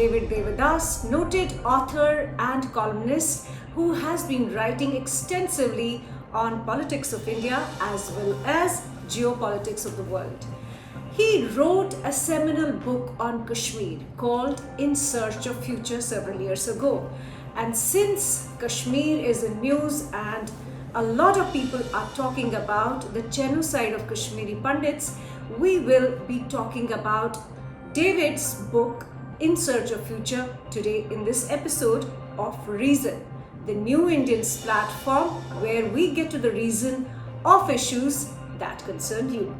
David Devdas, noted author and columnist who has been writing extensively on politics of India as well as geopolitics of the world. He wrote a seminal book on Kashmir called In Search of Future several years ago. And since Kashmir is in news and a lot of people are talking about the genocide of Kashmiri Pandits, we will be talking about David's book In Search of Future today in this episode of Reason, the New Indians platform where we get to the reason of issues that concern you.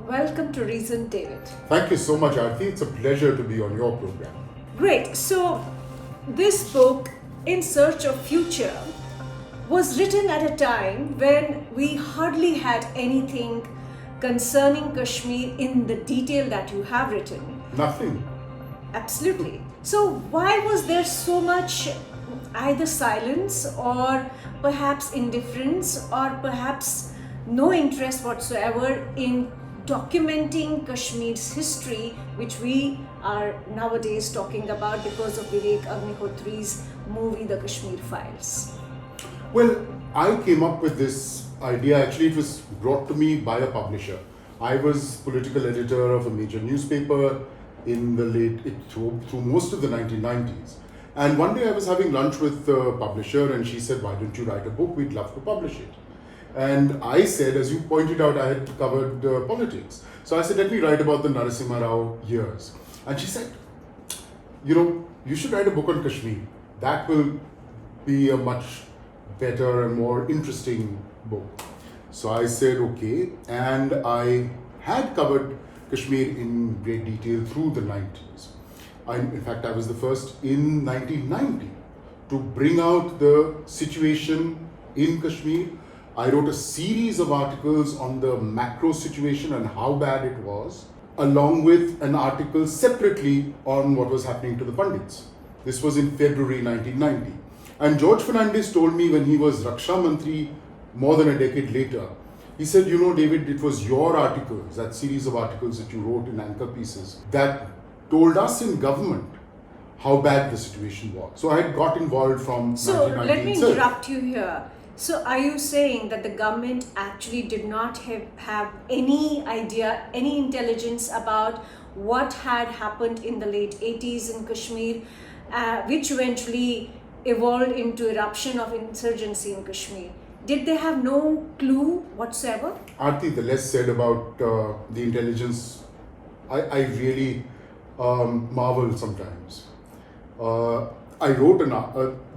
Welcome to Reason, David. Thank you so much, Aarti. It's a pleasure to be on your program. Great. So, this book, In Search of Future, was written at a time when we hardly had anything concerning Kashmir in the detail that you have written. Nothing. Absolutely. So, why was there so much either silence or perhaps indifference or perhaps no interest whatsoever in documenting Kashmir's history, which we are nowadays talking about because of Vivek Agnihotri's movie, The Kashmir Files? Well, I came up with this idea. Actually, it was brought to me by a publisher. I was political editor of a major newspaper in the through most of the 1990s. And one day I was having lunch with the publisher and she said, why don't you write a book? We'd love to publish it. And I said, as you pointed out, I had covered politics. So I said, let me write about the Narasimha Rao years. And she said, you should write a book on Kashmir. That will be a much better and more interesting book. So I said, okay. And I had covered Kashmir in great detail through the 90s. In fact, I was the first in 1990 to bring out the situation in Kashmir. I wrote a series of articles on the macro situation and how bad it was, along with an article separately on what was happening to the Pandits. This was in February 1990. And George Fernandez told me when he was Raksha Mantri more than a decade later, he said, David, it was your articles, that series of articles that you wrote in anchor pieces, that told us in government how bad the situation was. So I had got involved from 1990 let me itself. interrupt you here. So are you saying that the government actually did not have any idea, any intelligence about what had happened in the late 80s in Kashmir, which eventually evolved into eruption of insurgency in Kashmir? Did they have no clue whatsoever? Aarti, the less said about the intelligence, I really marvel sometimes. I wrote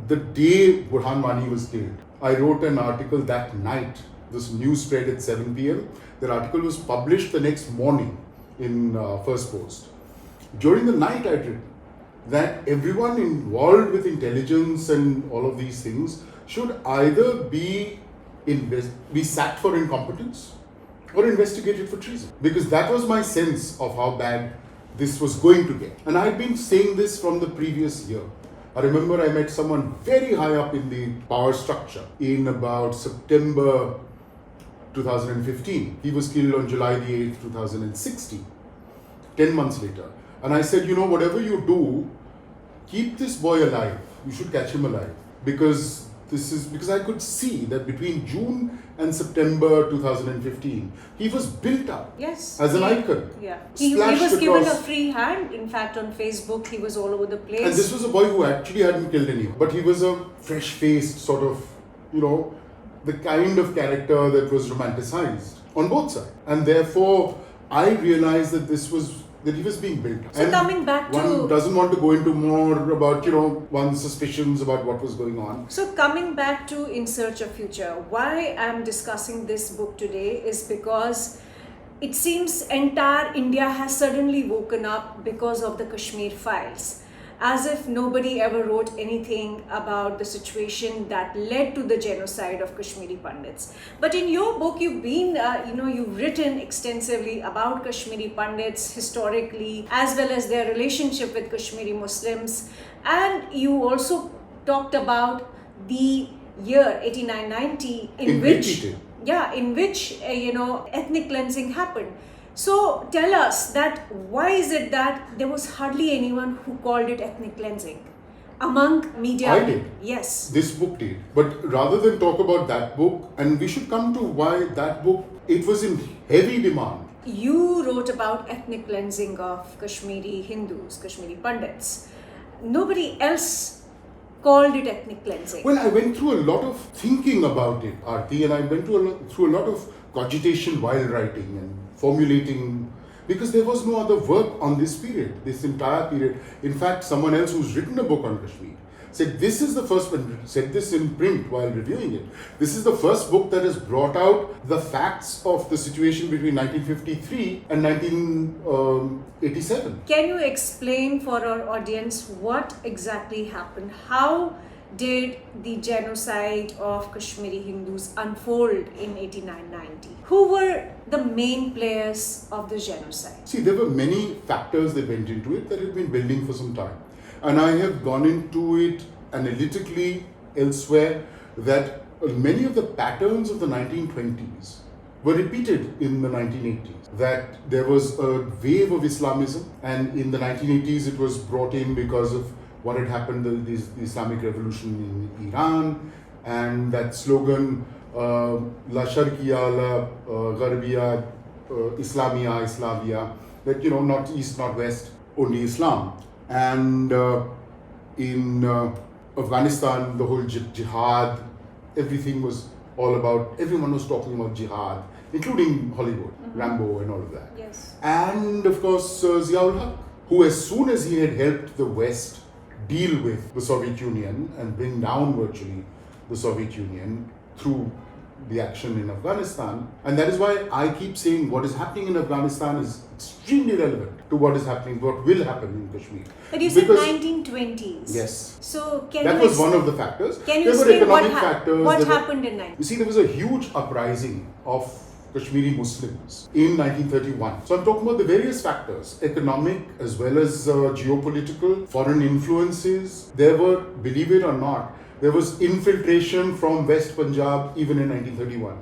the day Burhan Wani was killed, I wrote an article that night. This news spread at 7 p.m. That article was published the next morning in First Post. During the night, I'd written that everyone involved with intelligence and all of these things should either be sacked for incompetence or investigated for treason. Because that was my sense of how bad this was going to get. And I had been saying this from the previous year. I remember I met someone very high up in the power structure in about September 2015. He was killed on July the 8th, 2016, 10 months later. And I said, whatever you do, keep this boy alive. You should catch him alive. Because I could see that between June and September 2015, he was built up as an icon. Yeah. He was given a free hand. In fact, on Facebook, he was all over the place. And this was a boy who actually hadn't killed anyone. But he was a fresh-faced sort of, the kind of character that was romanticized on both sides. And therefore, I realized that he was being built. So and coming back to... One doesn't want to go into more about, one's suspicions about what was going on. So coming back to In Search of Future, why I'm discussing this book today is because it seems entire India has suddenly woken up because of the Kashmir Files. As if nobody ever wrote anything about the situation that led to the genocide of Kashmiri Pandits. But in your book, you've written extensively about Kashmiri Pandits historically, as well as their relationship with Kashmiri Muslims. And you also talked about the year 89-90 in which ethnic cleansing happened. So tell us that why is it that there was hardly anyone who called it ethnic cleansing among media? I did. Yes. This book did. But rather than talk about that book, and we should come to why that book, it was in heavy demand. You wrote about ethnic cleansing of Kashmiri Hindus, Kashmiri Pandits. Nobody else called it ethnic cleansing. Well, I went through a lot of thinking about it, Aarti, and I went through a lot of cogitation while writing and formulating, because there was no other work on this period, this entire period. In fact, someone else who's written a book on Kashmir said this is the first one, said this in print while reviewing it. This is the first book that has brought out the facts of the situation between 1953 and 1987. Can you explain for our audience what exactly happened? How did the genocide of Kashmiri Hindus unfold in 89-90? Who were the main players of the genocide? See, there were many factors that went into it that had been building for some time. And I have gone into it analytically elsewhere that many of the patterns of the 1920s were repeated in the 1980s. That there was a wave of Islamism, and in the 1980s it was brought in because of what had happened, the Islamic Revolution in Iran, and that slogan, La Sharqiya, La Gharbiya, Islamia, Islavia, that, not East, not West, only Islam. And in Afghanistan, the whole jihad, everything was all about, everyone was talking about jihad, including Hollywood, Rambo and all of that. Yes. And of course, Ziaul Haq, who as soon as he had helped the West deal with the Soviet Union and bring down virtually the Soviet Union through the action in Afghanistan. And that is why I keep saying what is happening in Afghanistan is extremely relevant to what is happening, what will happen in Kashmir. But you said 1920s. Yes. So that was one of the factors. Can you there explain were economic factors. What happened in 1920s? You see, there was a huge uprising of Kashmiri Muslims in 1931. So I'm talking about the various factors, economic as well as geopolitical, foreign influences. There were, believe it or not, there was infiltration from West Punjab even in 1931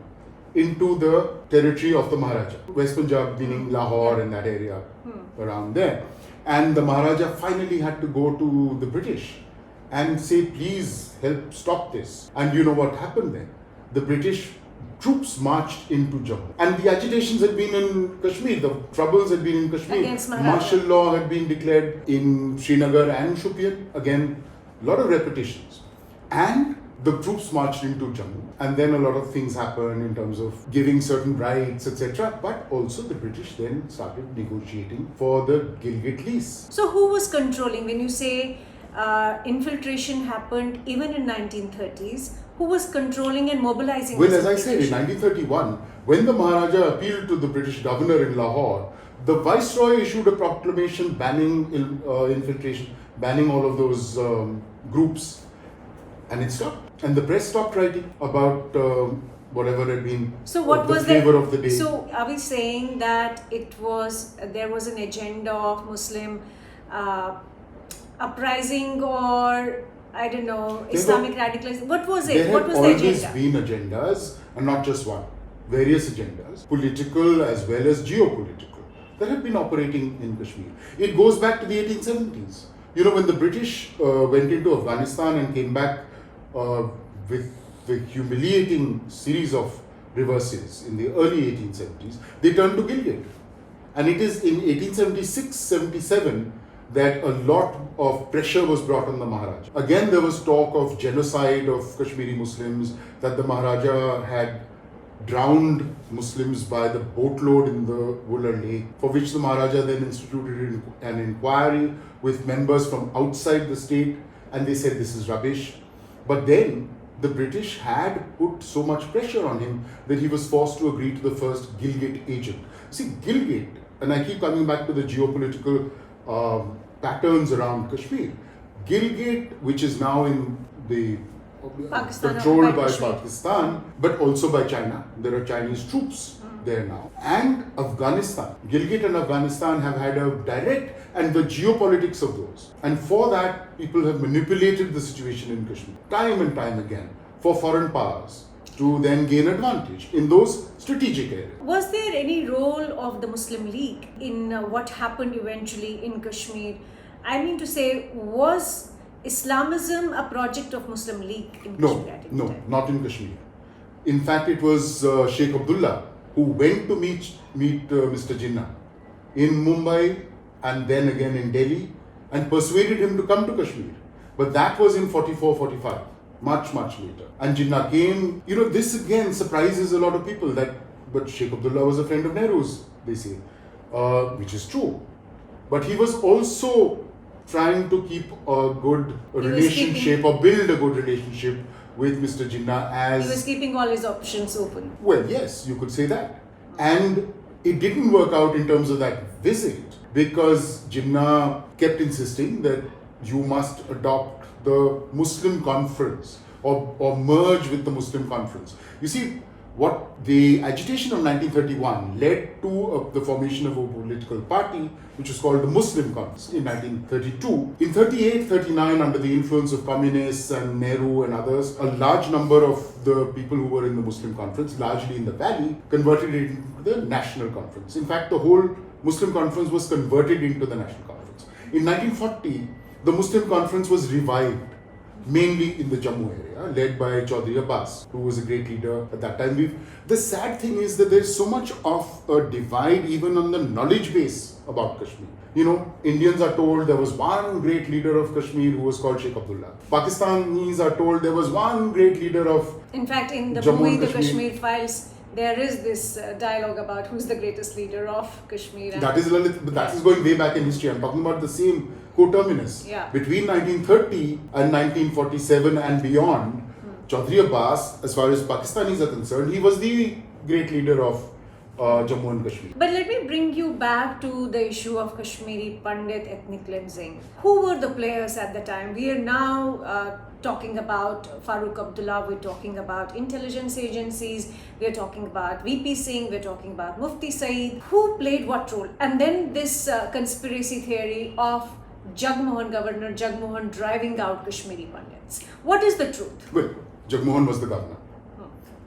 into the territory of the Maharaja. West Punjab meaning Lahore and that area around there. And the Maharaja finally had to go to the British and say, please help stop this. And you know what happened then? The British troops marched into Jammu. And the agitations had been in Kashmir, the troubles had been in Kashmir. Against Maharaja. Martial law had been declared in Srinagar and Shopian. Again, a lot of repetitions. And the troops marched into Jammu. And then a lot of things happened in terms of giving certain rights, etc. But also the British then started negotiating for the Gilgit lease. So who was controlling? When you say infiltration happened even in 1930s, who was controlling and mobilizing? Well, as I said, in 1931, when the Maharaja appealed to the British governor in Lahore, the Viceroy issued a proclamation banning infiltration, banning all of those groups. And it stopped. And the press stopped writing about whatever had been the flavor of the day. So are we saying that there was an agenda of Muslim uprising, or I don't know, Islamic radicalism? What was it? What was the agenda? There have always been agendas, and not just one. Various agendas, political as well as geopolitical, that have been operating in Kashmir. It goes back to the 1870s. When the British went into Afghanistan and came back with the humiliating series of reverses in the early 1870s, they turned to Gilgit. And it is in 1876-77 that a lot of pressure was brought on the Maharaja. Again, there was talk of genocide of Kashmiri Muslims, that the Maharaja had drowned Muslims by the boatload in the Wooler Lake, for which the Maharaja then instituted an inquiry with members from outside the state, and they said this is rubbish. But then the British had put so much pressure on him that he was forced to agree to the first Gilgit agent. See, Gilgit, and I keep coming back to the geopolitical patterns around Kashmir. Gilgit, which is now in the controlled by Pakistan, but also by China. There are Chinese troops there now. And Afghanistan. Gilgit and Afghanistan have had a direct, and the geopolitics of those. And for that, people have manipulated the situation in Kashmir time and time again for foreign powers. to then gain advantage in those strategic areas. Was there any role of the Muslim League in what happened eventually in Kashmir? I mean to say, was Islamism a project of Muslim League in Kashmir at any No, time? not in Kashmir. In fact, it was Sheikh Abdullah who went to meet Mr. Jinnah in Mumbai and then again in Delhi and persuaded him to come to Kashmir. But that was in 44, 45, much later. And Jinnah came. This again surprises a lot of people but Sheikh Abdullah was a friend of Nehru's, they say, which is true. But he was also trying to keep a good relationship or build a good relationship with Mr. Jinnah He was keeping all his options open. Well, yes, you could say that. And it didn't work out in terms of that visit because Jinnah kept insisting that you must adopt the Muslim conference or merge with the Muslim conference. You see, what the agitation of 1931 led to the formation of a political party which was called the Muslim Conference in 1932. In 38, 39, under the influence of communists and Nehru and others, a large number of the people who were in the Muslim Conference, largely in the valley, converted it into the National Conference. In fact, the whole Muslim Conference was converted into the National Conference. In 1940, the Muslim Conference was revived, mainly in the Jammu area, led by Chaudhry Abbas, who was a great leader at that time. The sad thing is that there's so much of a divide even on the knowledge base about Kashmir. Indians are told there was one great leader of Kashmir who was called Sheikh Abdullah. Pakistanis are told there was one great leader of In fact, in the Jammu movie and The Kashmir. Kashmir Files, there is this dialogue about who's the greatest leader of Kashmir. And That is Lalit, but that is going way back in history. I'm talking about the same coterminous. Yeah. Between 1930 and 1947 and beyond, Chaudhry Abbas, as far as Pakistanis are concerned, he was the great leader of Jammu and Kashmir. But let me bring you back to the issue of Kashmiri Pandit ethnic cleansing. Who were the players at the time? We are now talking about Farooq Abdullah, we're talking about intelligence agencies, we're talking about VP Singh, we're talking about Mufti Saeed. Who played what role? And then this conspiracy theory of Governor Jagmohan driving out Kashmiri Pandits. What is the truth? Well, Jagmohan was the governor.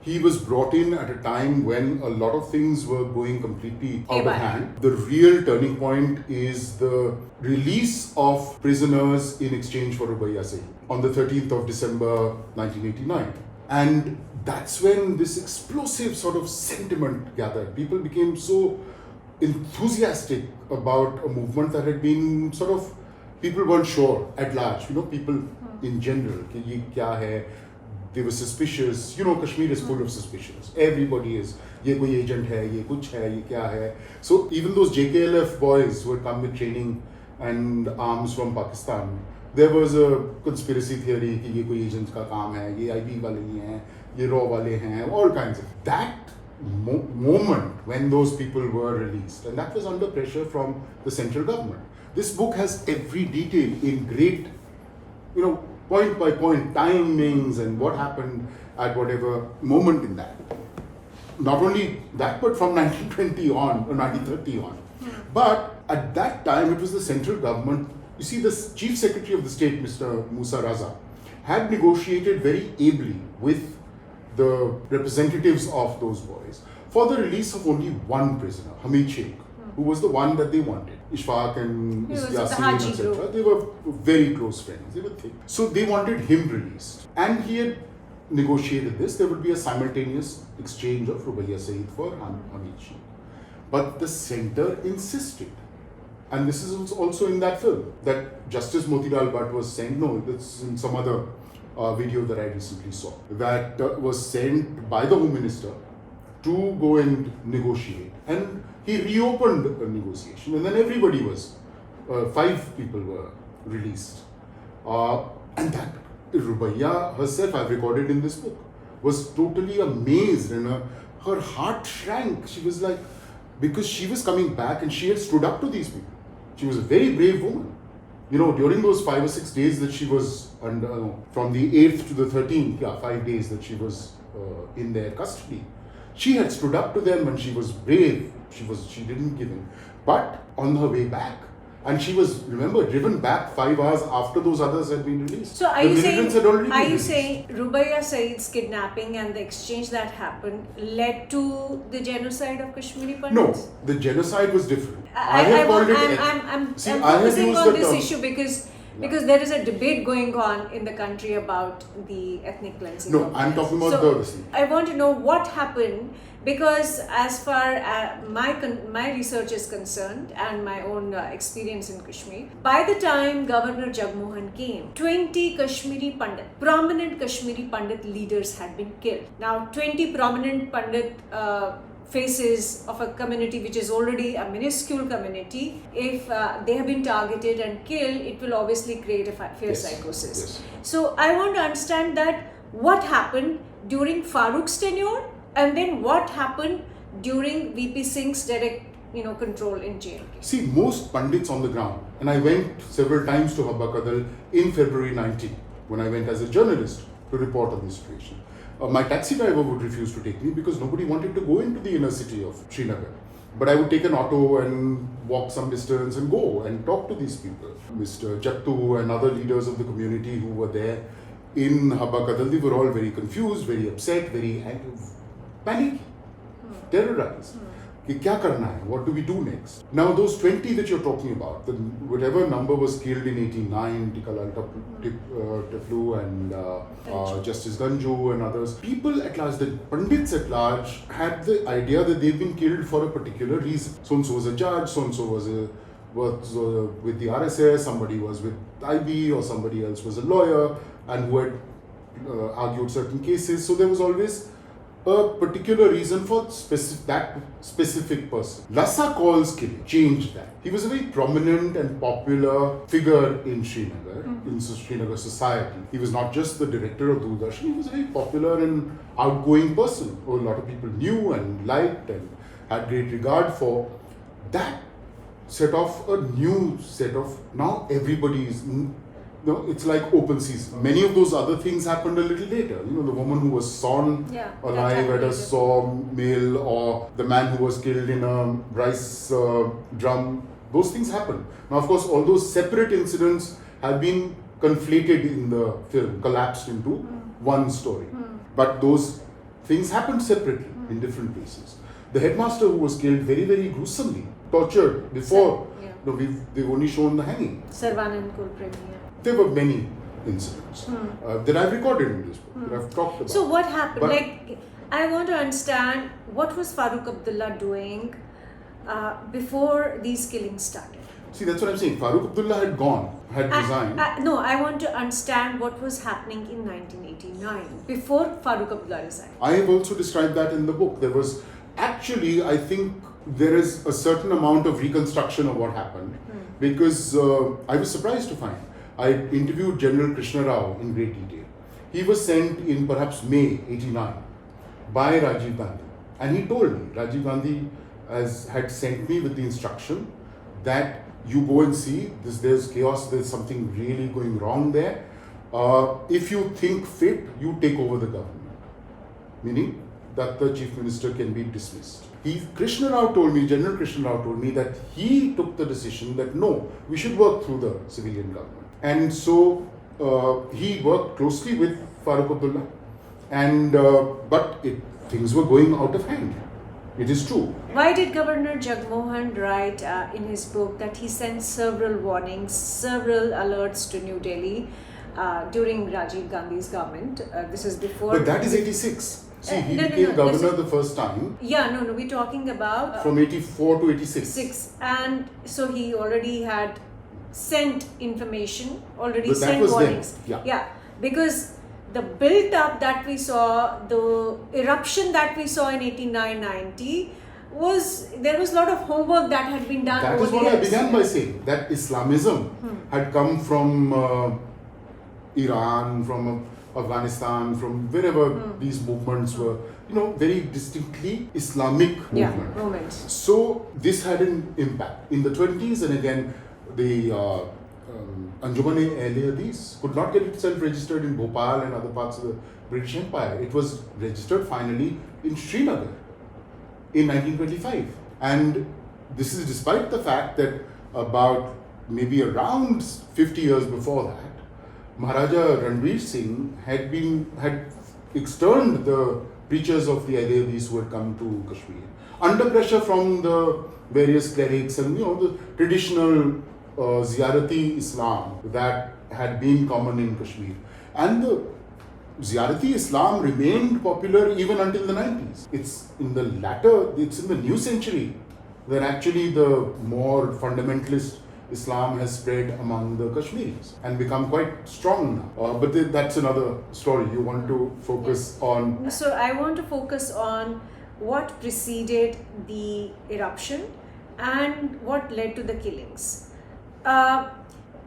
He was brought in at a time when a lot of things were going completely out of hand. The real turning point is the release of prisoners in exchange for Rubaiyat Saeed on the 13th of December 1989. And that's when this explosive sort of sentiment gathered. People became so enthusiastic about a movement that had been sort of, people weren't sure at large, people in general, कि ये क्या है. They were suspicious. Kashmir is full of suspicions. Everybody is, ये कोई agent है, ये कुछ है, ये क्या है. So even those JKLF boys who had come with training and arms from Pakistan, there was a conspiracy theory कि ये कोई agent का काम है, ये IB वाले नहीं हैं, ये RAW वाले हैं, all kinds of. That moment when those people were released, and that was under pressure from the central government. This book has every detail in great, point by point timings and what happened at whatever moment in that. Not only that, but from 1920 on or 1930 on. But at that time, it was the central government. You see, the Chief Secretary of the State, Mr. Musa Raza, had negotiated very ably with the representatives of those boys for the release of only one prisoner, Hamid Sheikh, who was the one that they wanted. Ishfaq and Yasin, etc. They were very close friends. They were thick. So they wanted him released. And he had negotiated this. There would be a simultaneous exchange of Rubaiyat Saeed for Hamid Sheikh. But the centre insisted. And this is also in that film, that Justice Motilal Bhatt was sent, no, that's in some other video that I recently saw, that was sent by the Home Minister to go and negotiate. And he reopened a negotiation, and then everybody was, 5 people were released. And that Rubaiya herself, I've recorded in this book, was totally amazed, and her heart shrank. She was like, because she was coming back and she had stood up to these people. She was a very brave woman. During those 5 or 6 days that she was under, from the 8th to the 13th, 5 days that she was in their custody, she had stood up to them and she was brave. She didn't give in. But on her way back, And she was, remember, driven back 5 hours after those others had been released. So are The you militants saying, had already are been you released. saying Rubaiya Saeed's kidnapping and the exchange that happened led to the genocide of Kashmiri Pandits? No, the genocide was different. I'm I have focusing used on the this term. issue because there is a debate going on in the country about the ethnic cleansing. No, of I'm Pandits. talking about So the. I want to know what happened, because as far as my research is concerned and my own experience in Kashmir, by the time Governor Jagmohan came, 20 Kashmiri Pandit, prominent Kashmiri Pandit leaders had been killed. Now 20 prominent Pandit faces of a community which is already a minuscule community, if they have been targeted and killed, it will obviously create a fear psychosis. Yes. So I want to understand that what happened during Farooq's tenure, and then what happened during VP Singh's direct control in JNK. See, most pundits on the ground, and I went several times to Habba Kadal in February 19 when I went as a journalist to report on the situation. My taxi driver would refuse to take me because nobody wanted to go into the inner city of Srinagar. But I would take an auto and walk some distance and go and talk to these people. Mr. Jattu and other leaders of the community who were there in Habba Kadal, they were all very confused, very upset, very panicky, terrorized. कि क्या करना है? What do we do next? Now those 20 that you're talking about, whatever number was killed in 89, Tikalal Teflu and Justice Ganju and others, people at large, the Pandits at large, had the idea that they've been killed for a particular reason. So-and-so was a judge, so-and-so was with the RSS, somebody was with IB, or somebody else was a lawyer and who had argued certain cases. So there was always a particular reason for that specific person. Lassa Kaul's killing changed that. He was a very prominent and popular figure in Srinagar, in Srinagar society. He was not just the director of Doordarshan, he was a very popular and outgoing person who a lot of people knew and liked and had great regard for. That set off a new set of, now everybody is, it's like open season. Many of those other things happened a little later. The woman who was sawn alive at a sawmill, or the man who was killed in a rice drum. Those things happened. Now, of course, all those separate incidents have been conflated in the film, collapsed into one story. But those things happened separately in different places. The headmaster who was killed very, very gruesomely, tortured before. They've only shown the hanging. Sarvanand Kulpremi. There were many incidents that I've recorded in this book, that I've talked about. So what happened? I want to understand, what was Farooq Abdullah doing before these killings started? See, that's what I'm saying. Farooq Abdullah had resigned. No, I want to understand what was happening in 1989, before Farooq Abdullah resigned. I have also described that in the book. There was, actually, I think there is a certain amount of reconstruction of what happened, because I was surprised to find. I interviewed General Krishna Rao in great detail. He was sent in perhaps May 89 by Rajiv Gandhi. And he told me, Rajiv Gandhi had sent me with the instruction that you go and see, there's chaos, there's something really going wrong there. If you think fit, you take over the government. Meaning that the chief minister can be dismissed. General Krishna Rao told me that he took the decision that no, we should work through the civilian government. And so he worked closely with Farooq Abdullah, and but things were going out of hand. It is true. Why did Governor Jagmohan write in his book that he sent several warnings, several alerts to New Delhi during Rajiv Gandhi's government? This is before. But that is 86. See, he became governor the first time. We're talking about from 84 to 86. And so he already had sent information, already but sent warnings. Then. Because the build up that we saw, the eruption that we saw in 89-90, there was a lot of homework that had been done. That is what I began by saying, that Islamism had come from Iran, from Afghanistan, from wherever these movements were, very distinctly Islamic movements. So this had an impact. In the 20s, and again, the Anjuman-e Hadith could not get itself registered in Bhopal and other parts of the British Empire. It was registered finally in Srinagar in 1925. And this is despite the fact that about maybe around 50 years before that, Maharaja Ranveer Singh had externed the preachers of the Ahmadis who had come to Kashmir under pressure from the various clerics and the traditional Ziyarati Islam that had been common in Kashmir. And the Ziyarati Islam remained popular even until the 90s. It's in the new century that actually the more fundamentalist Islam has spread among the Kashmiris and become quite strong now. But that's another story. You want to focus on... So I want to focus on what preceded the eruption and what led to the killings.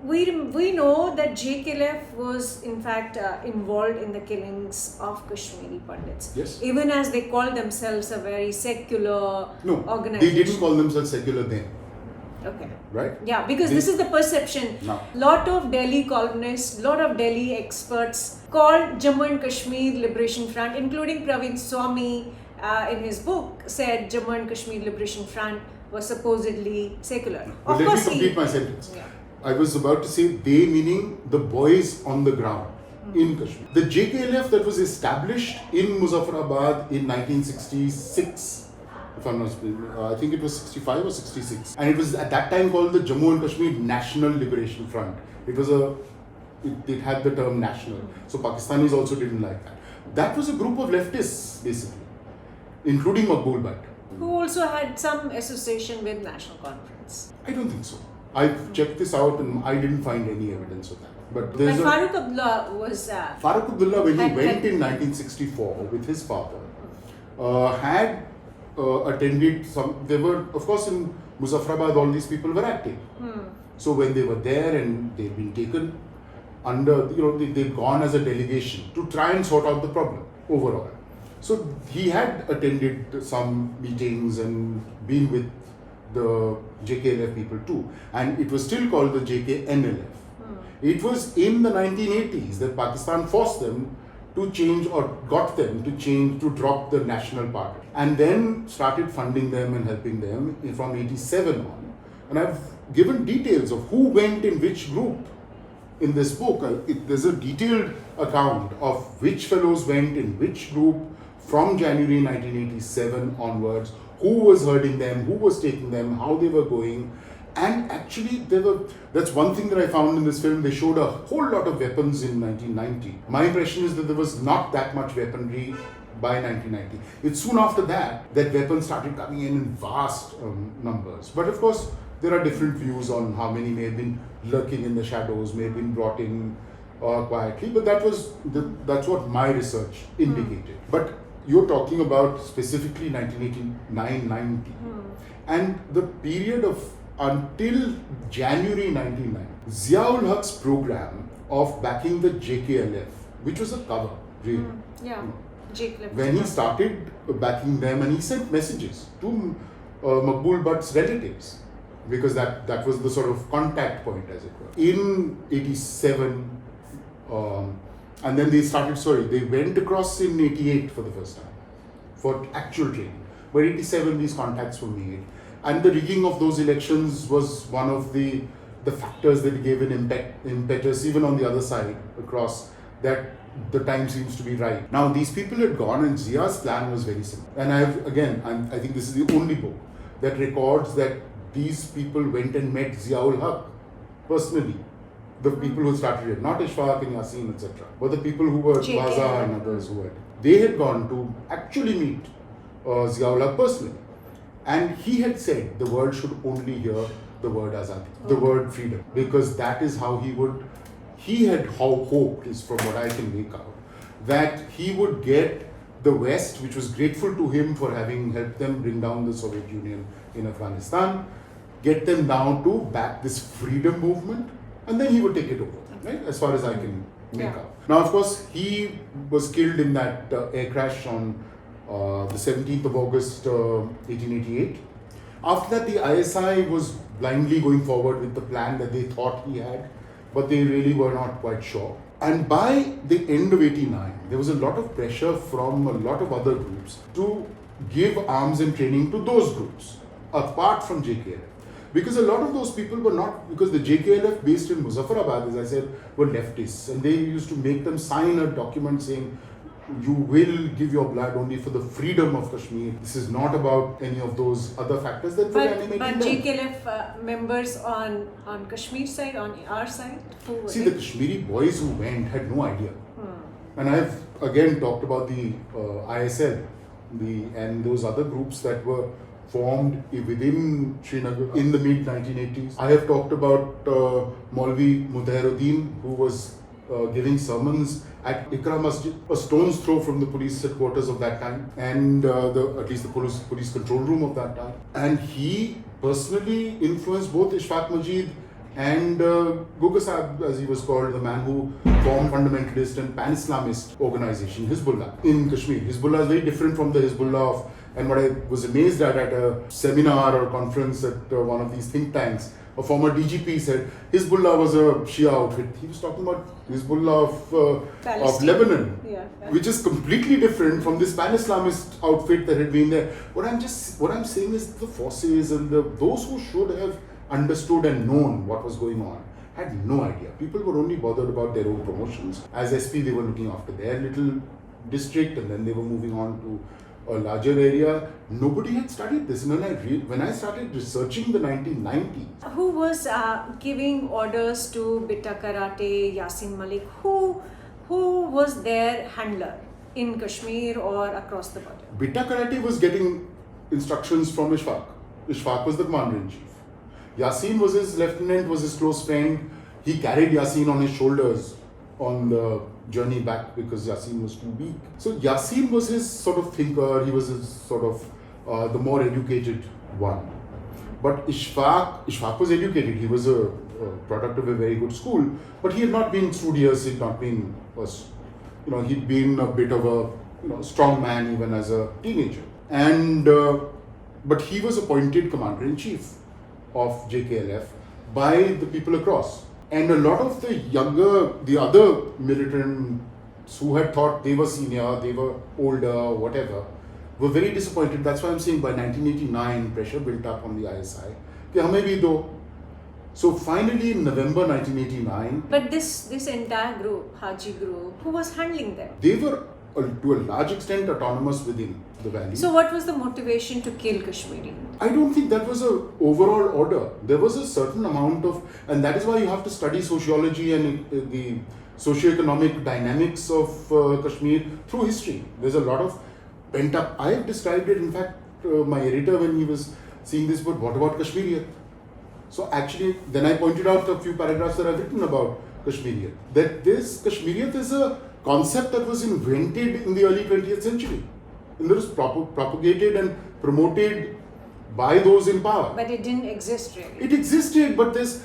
We know that JKLF was in fact involved in the killings of Kashmiri Pandits. Yes. Even as they called themselves a very secular organization. They didn't call themselves secular then. Okay. Right? Yeah, because this is the perception. No. Lot of Delhi columnists, lot of Delhi experts called Jammu and Kashmir Liberation Front, including Praveen Swami in his book said Jammu and Kashmir Liberation Front was supposedly secular. But let me complete my sentence. Yeah. I was about to say they meaning the boys on the ground in Kashmir. The JKLF that was established in Muzaffarabad in 1966, if I'm not mistaken, I think it was 65 or 66, and it was at that time called the Jammu and Kashmir National Liberation Front. It had the term national, so Pakistanis also didn't like that. That was a group of leftists basically, including Maqbool Bhatt, who also had some association with National Conference. I don't think so. I've checked this out and I didn't find any evidence of that. But Farooq Abdullah was... Farooq Abdullah, when he went in 1964 with his father, had attended some... They were, of course, in Muzaffarabad, all these people were active. So when they were there and they'd been taken under, they'd gone as a delegation to try and sort out the problem overall. So he had attended some meetings and been with the JKLF people too, and it was still called the JKNLF. It was in the 1980s that Pakistan forced them to change, or got them to change, to drop the national party, and then started funding them and helping them from 87 on. And I've given details of who went in which group in this book. There's a detailed account of which fellows went in which group from January 1987 onwards, who was herding them, who was taking them, how they were going. And actually, that's one thing that I found in this film. They showed a whole lot of weapons in 1990. My impression is that there was not that much weaponry by 1990. It's soon after that weapons started coming in vast numbers. But of course, there are different views on how many may have been lurking in the shadows, may have been brought in quietly. But that's what my research indicated. But you're talking about specifically 1989-90. And the period of until January 1999, Ziaul Haq's program of backing the JKLF, which was a cover, really. JKLF. When he started backing them, and he sent messages to Maqbool Bhatt's relatives, because that was the sort of contact point, as it were. In 87, and then they went across in 88 for the first time for actual training. But 87, these contacts were made. And the rigging of those elections was one of the factors that gave an impetus, even on the other side, across, that the time seems to be right. Now, these people had gone, and Zia's plan was very simple. And I think this is the only book that records that these people went and met Ziaul Haq personally. The people who started it, not Ishfaq and Yasin, etc., but the people who were Baza and others who had. They had gone to actually meet Ziaul Haq personally. And he had said the world should only hear the word Azadi, the word freedom, because that is how he had hoped, is from what I can make out, that he would get the West, which was grateful to him for having helped them bring down the Soviet Union in Afghanistan, get them now to back this freedom movement, and then he would take it over, right? As far as I can make out. Now, of course, he was killed in that air crash on the 17th of August, 1888. After that, the ISI was blindly going forward with the plan that they thought he had, but they really were not quite sure. And by the end of 89, there was a lot of pressure from a lot of other groups to give arms and training to those groups, apart from JKLF. Because a lot of those people were not, because the JKLF based in Muzaffarabad, as I said, were leftists, and they used to make them sign a document saying, you will give your blood only for the freedom of Kashmir. This is not about any of those other factors that were animating But them. JKLF members on Kashmir side, on our side, who were See, they? the Kashmiri boys who went had no idea. And I've again talked about the ISL and those other groups that were formed within Srinagar in the mid 1980s. I have talked about Maulvi Mutahiruddin, who was giving sermons at Ikra Masjid, a stone's throw from the police headquarters of that time, and at least the police control room of that time. And he personally influenced both Ishfaq Majid and Guga Sahib, as he was called, the man who formed fundamentalist and pan-Islamist organization, Hizbullah, in Kashmir. Hizbullah is very different from the Hizbullah of, and what I was amazed at a seminar or conference at one of these think tanks, a former DGP said Hizbullah was a Shia outfit. He was talking about Hizbullah of Lebanon, which is completely different from this pan-Islamist outfit that had been there. What I'm saying is the forces and those who should have understood and known what was going on had no idea. People were only bothered about their own promotions. As SP, they were looking after their little district, and then they were moving on to a larger area. Nobody had studied this. And when I started researching the 1990s, who was giving orders to Bitta Karate, Yasin Malik? Who was their handler in Kashmir or across the border? Bitta Karate was getting instructions from Ishfaq. Ishfaq was the commander-in-chief. Yasin was his lieutenant, was his close friend. He carried Yasin on his shoulders on the journey back because Yasin was too weak. So Yasin was his sort of thinker, he was his sort of the more educated one. But Ishfaq was educated, he was a product of a very good school, but he had not been studious, he'd not been, he'd been a bit of a strong man even as a teenager. And but he was appointed commander-in-chief of JKLF by the people across. And a lot of the other militants who had thought they were senior, they were older, whatever, were very disappointed. That's why I'm saying by 1989, pressure built up on the ISI. कि हमें भी दो. So finally in November 1989... But this entire group, Haji group, who was handling them? They were to a large extent autonomous within the valley. So what was the motivation to kill Kashmiri? I don't think that was an overall order. There was a certain amount of, and that is why you have to study sociology and the socio-economic dynamics of Kashmir through history. There's a lot of pent up. I have described it, in fact, my editor when he was seeing this book, what about Kashmiriyat? So actually, then I pointed out a few paragraphs that I've written about Kashmiriyat. That this Kashmiriyat is a concept that was invented in the early 20th century. And it was propagated and promoted by those in power. But it didn't exist really. It existed, but there's,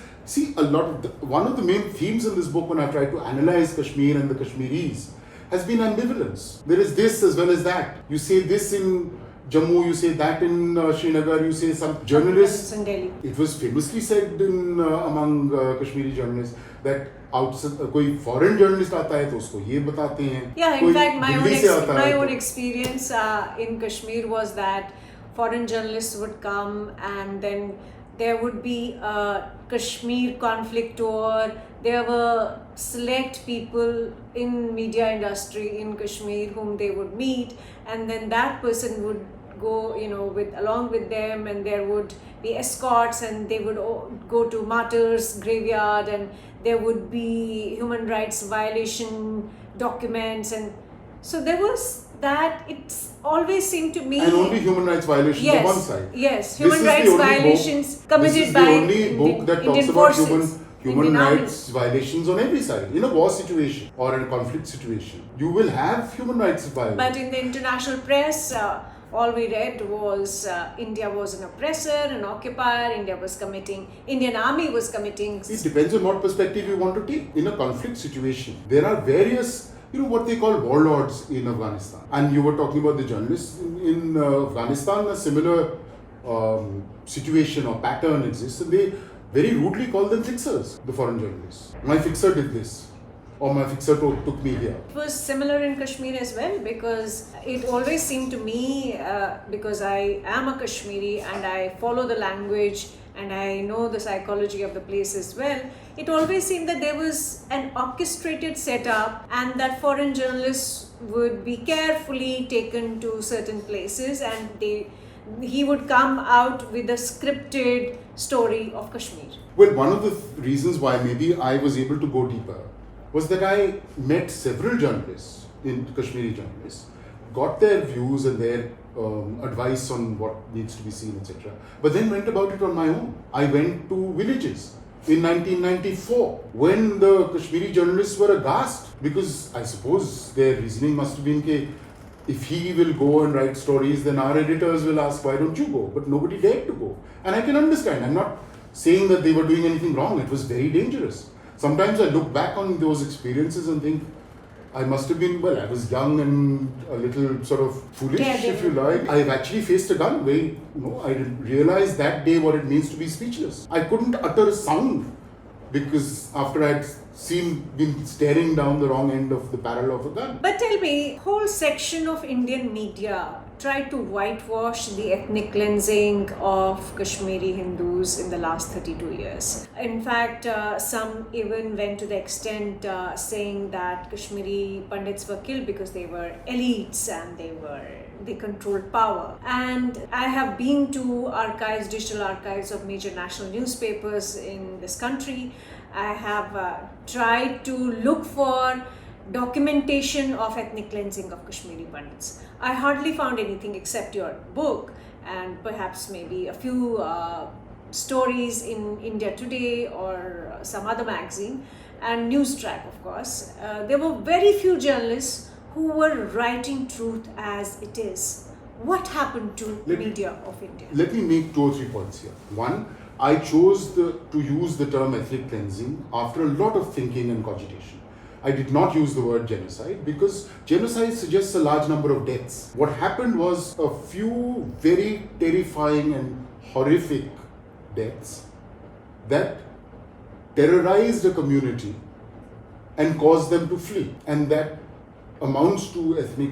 one of the main themes in this book when I try to analyze Kashmir and the Kashmiris has been ambivalence. There is this as well as that. You say this in Jammu, you say that in Srinagar, you say some journalists. In Delhi. It was famously said among Kashmiri journalists that कोई foreign journalist आता है तो उसको ये बताते हैं. Yeah, in fact, my own experience in Kashmir was that foreign journalists would come and then there would be a Kashmir conflict tour. There were select people in media industry in Kashmir whom they would meet, and then that person would go, along with them, and there would be escorts, and they would go to martyrs' graveyard, and there would be human rights violation documents, and so there was that. It's always seemed to me, and only human rights violations on one side. Yes, human rights violations committed by This is the only book that talks about human rights violations on every side. In a war situation or in a conflict situation, you will have human rights violations. But in the international press, all we read was India was an oppressor, an occupier, Indian army was committing. It depends on what perspective you want to take. In a conflict situation, there are various, what they call warlords in Afghanistan. And you were talking about the journalists. In Afghanistan, a similar situation or pattern exists. And they very rudely call them fixers, the foreign journalists. My fixer did this. or my fixer took me here. It was similar in Kashmir as well, because it always seemed to me, because I am a Kashmiri and I follow the language and I know the psychology of the place as well, it always seemed that there was an orchestrated setup and that foreign journalists would be carefully taken to certain places and he would come out with a scripted story of Kashmir. Well, one of the reasons why maybe I was able to go deeper was that I met several journalists, Kashmiri journalists, got their views and their advice on what needs to be seen, etc. But then went about it on my own. I went to villages in 1994 when the Kashmiri journalists were aghast, because I suppose their reasoning must have been that if he will go and write stories, then our editors will ask, why don't you go? But nobody dared to go. And I can understand. I'm not saying that they were doing anything wrong. It was very dangerous. Sometimes I look back on those experiences and think, I must have been, I was young and a little sort of foolish, if you like. I've actually faced a gun where, I realized that day what it means to be speechless. I couldn't utter a sound because after I'd been staring down the wrong end of the barrel of a gun. But tell me, whole section of Indian media tried to whitewash the ethnic cleansing of Kashmiri Hindus in the last 32 years. In fact, some even went to the extent saying that Kashmiri Pandits were killed because they were elites and they controlled power. And I have been to archives, digital archives of major national newspapers in this country. I have tried to look for documentation of ethnic cleansing of Kashmiri Pandits. I hardly found anything except your book and perhaps maybe a few stories in India Today or some other magazine and News Track, of course. There were very few journalists who were writing truth as it is. What happened to media of India? Let me make 2 or 3 points here. One, I chose to use the term ethnic cleansing after a lot of thinking and cogitation. I did not use the word genocide because genocide suggests a large number of deaths. What happened was a few very terrifying and horrific deaths that terrorized a community and caused them to flee. And that amounts to ethnic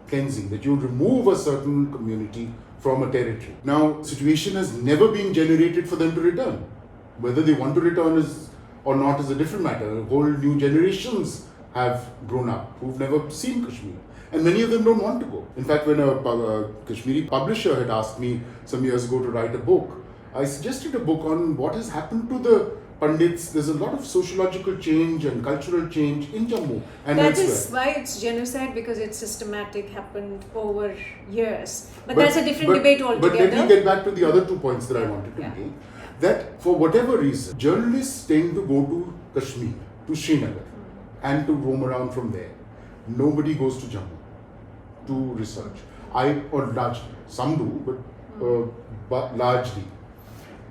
cleansing, that you remove a certain community from a territory. Now, situation has never been generated for them to return. Whether they want to return or not is a different matter. Whole new generations have grown up who've never seen Kashmir. And many of them don't want to go. In fact, when a Kashmiri publisher had asked me some years ago to write a book, I suggested a book on what has happened to the Pandits. There's a lot of sociological change and cultural change in Jammu and that elsewhere. That is why it's genocide, because it's systematic, happened over years. But that's a different debate altogether. But let me get back to the other 2 points that I wanted to make. That for whatever reason, journalists tend to go to Kashmir, to Srinagar, and to roam around from there. Nobody goes to Jammu to research. Or largely, some do, but largely.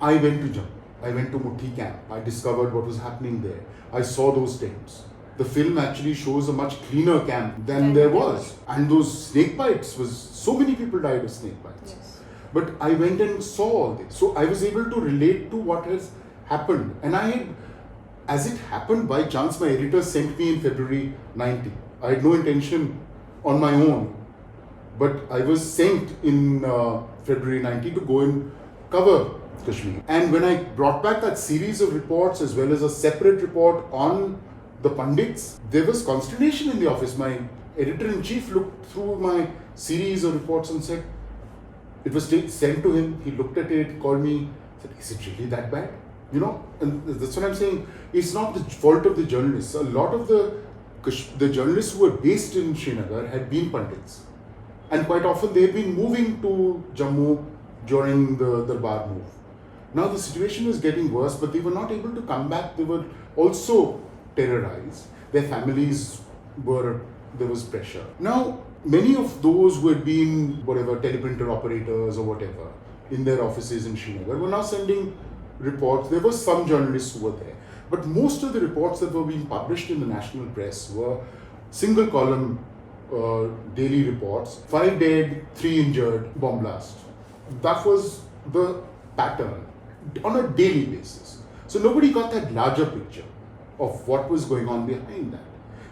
I went to Jammu. I went to Muthi camp. I discovered what was happening there. I saw those tents. The film actually shows a much cleaner camp than there was. And those snake bites so many people died of snake bites. Yes. But I went and saw all this. So I was able to relate to what has happened. And as it happened by chance, my editor sent me in February 90. I had no intention on my own. But I was sent in February 90 to go and cover Kashmir. And when I brought back that series of reports as well as a separate report on the Pandits, there was consternation in the office. My editor-in-chief looked through my series of reports and said, it was sent to him, he looked at it, called me, said, is it really that bad? And that's what I'm saying. It's not the fault of the journalists. A lot of the journalists who were based in Srinagar had been Pandits. And quite often they had been moving to Jammu during the Darbar move. Now the situation was getting worse, but they were not able to come back. They were also terrorized. Their families there was pressure. Now, many of those who had been teleprinter operators or whatever in their offices in Srinagar were now sending reports. There were some journalists who were there. But most of the reports that were being published in the national press were single column daily reports, 5 dead, 3 injured, bomb blast. That was the pattern on a daily basis. So nobody got that larger picture of what was going on behind that.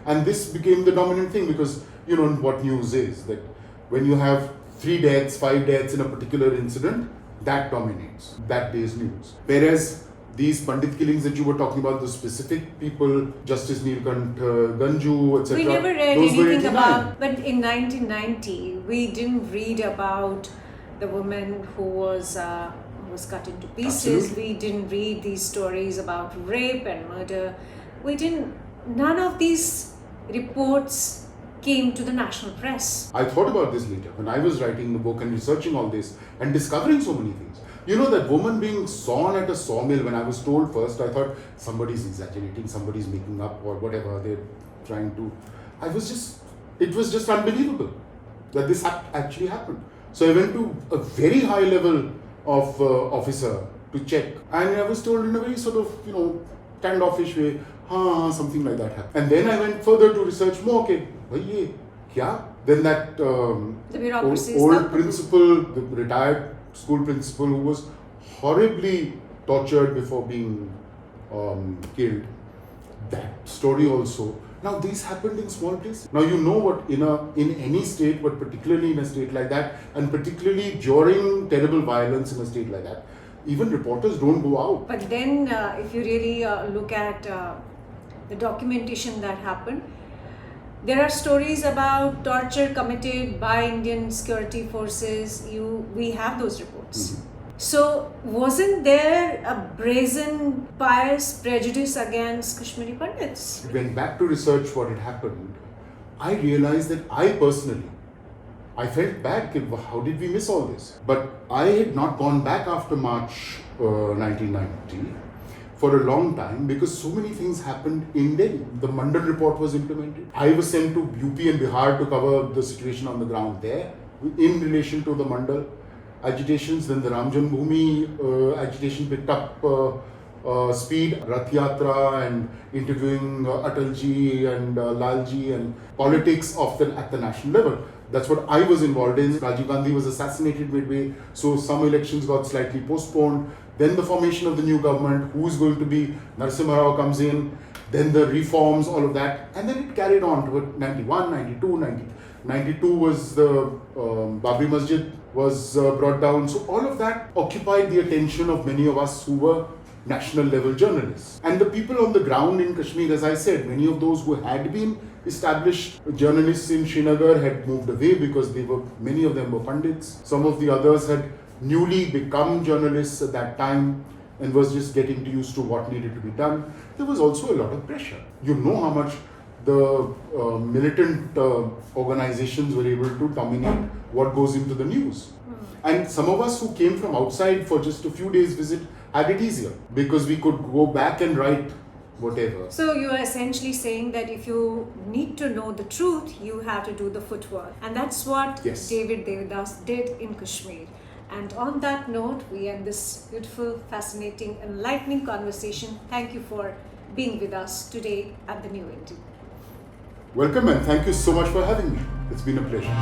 And this became the dominant thing because, you know, what news is that when you have 3 deaths, 5 deaths in a particular incident, that dominates that day's news. Whereas these Pandit killings that you were talking about, the specific people, Justice Neelkant Ganju, etc. We never read those were anything 89. about, but in 1990, we didn't read about the woman who was cut into pieces. Absolutely. We didn't read these stories about rape and murder. None of these reports came to the national press. I thought about this later when I was writing the book and researching all this and discovering so many things. You know, that woman being sawn at a sawmill, when I was told first, I thought somebody's exaggerating, somebody's making up or whatever they're trying to. It was just unbelievable that this actually happened. So I went to a very high level of officer to check, and I was told in a very sort of, you know, standoffish way, something like that happened. And then I went further to research more. Okay, bhai, kya? Then that The bureaucracy is old not- principal, the retired school principal who was horribly tortured before being killed. That story also. Now these happened in small places. Now you know what, in any state, but particularly in a state like that, and particularly during terrible violence in a state like that, even reporters don't go out. But then, if you really look at the documentation that happened, there are stories about torture committed by Indian security forces. We have those reports. Mm-hmm. So, wasn't there a brazen, pious prejudice against Kashmiri Pandits? Went back to research what had happened. I realized that I felt bad. How did we miss all this? But I had not gone back after March 1990 for a long time because so many things happened in Delhi. The Mandal report was implemented. I was sent to UP and Bihar to cover the situation on the ground there in relation to the Mandal agitations. Then the Ram Janmabhoomi agitation picked up speed. Rath Yatra and interviewing Atalji and Lalji and politics at the national level. That's what I was involved in. Rajiv Gandhi was assassinated midway, so some elections got slightly postponed. Then the formation of the new government, who is going to be, Narasimha Rao comes in, then the reforms, all of that. And then it carried on to 91, 92, 92 was the Babri Masjid was brought down. So all of that occupied the attention of many of us who were national level journalists. And the people on the ground in Kashmir, as I said, many of those who had been established journalists in Srinagar had moved away because many of them were Pandits. Some of the others had newly become journalists at that time and was just getting used to what needed to be done. There was also a lot of pressure. You know how much the militant organizations were able to dominate what goes into the news. And some of us who came from outside for just a few days visit had it easier because we could go back and write whatever. So you are essentially saying that if you need to know the truth, you have to do the footwork. And that's what Yes. David Devdas did in Kashmir. And on that note, we end this beautiful, fascinating, enlightening conversation. Thank you for being with us today at the New India. Welcome and thank you so much for having me. It's been a pleasure.